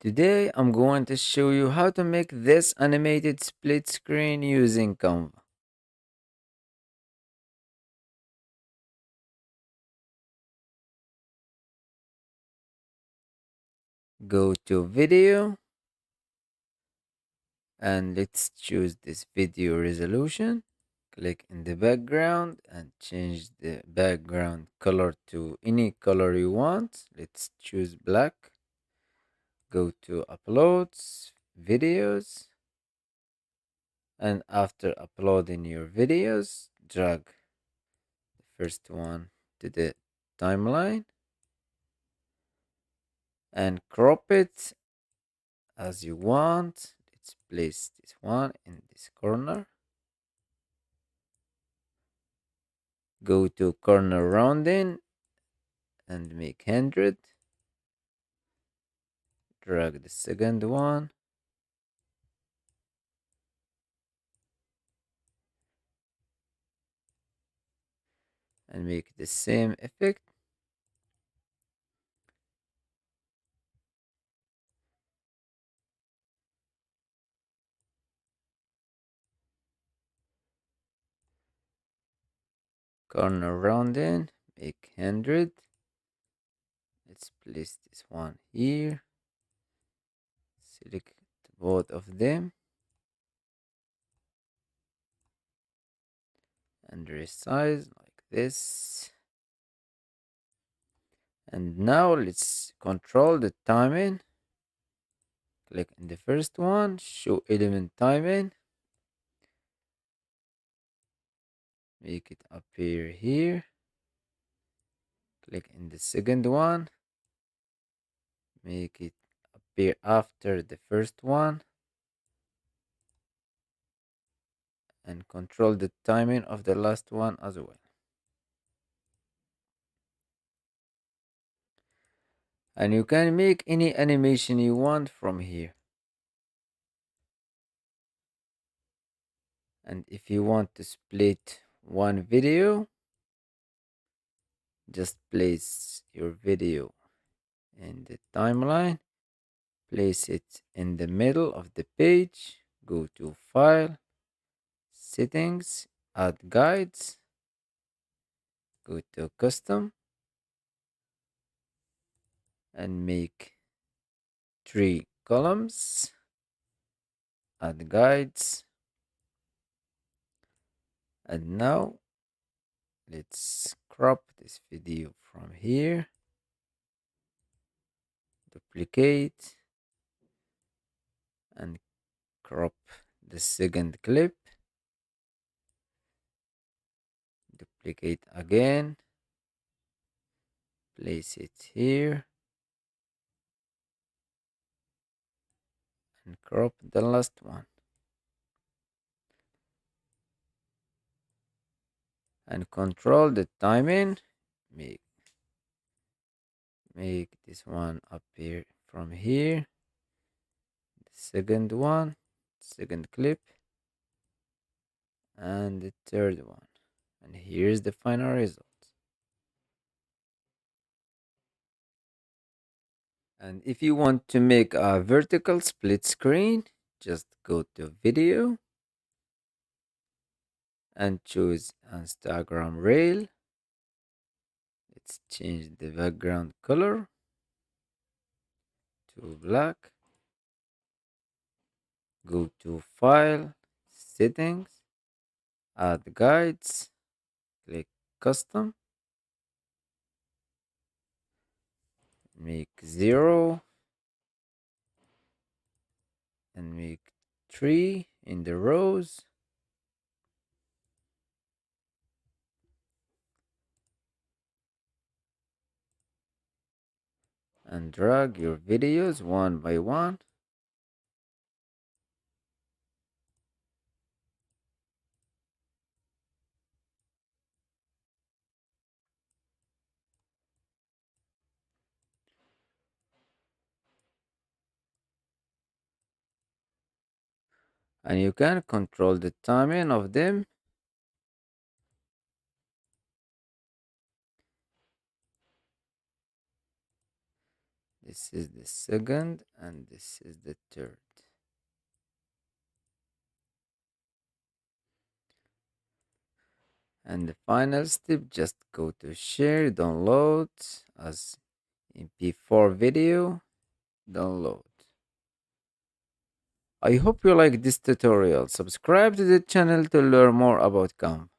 Today I'm going to show you how to make this animated split screen using Canva. Go to video and let's choose this video resolution. Click in the background and change the background color to any color you want. Let's choose black. Go to uploads, videos, and after uploading your videos, drag the first one to the timeline and crop it as you want. Let's place this one in this corner. Go to corner rounding and make 100. Drag the second one and make the same effect. Corner rounding, make 100. Let's place this one here. Select both of them and resize like this. And now let's control the timing. Click in the first one, show element timing. Make it appear here. Click in the second one. Make it appear after the first one. And control the timing of the last one as well. And you can make any animation you want from here. And if you want to split one video, just place your video in the timeline, place it in the middle of the page, go to File, Settings, Add Guides, go to Custom, and make 3 columns, add guides. And now let's crop this video from here, duplicate, and crop the second clip, duplicate again, place it here, and crop the last one. And control the timing, make this one appear from here, the second one, second clip, and the third one. And here's the final result. And if you want to make a vertical split screen, just go to video and choose Instagram Rail. Let's change the background color to black. Go to File, Settings, Add Guides, click Custom, make 0, and make 3 in the rows. And drag your videos one by one. And you can control the timing of them. This is the second, and this is the third. And the final step, just go to share, download as MP4 video, download. I hope you like this tutorial. Subscribe to the channel to learn more about Canva.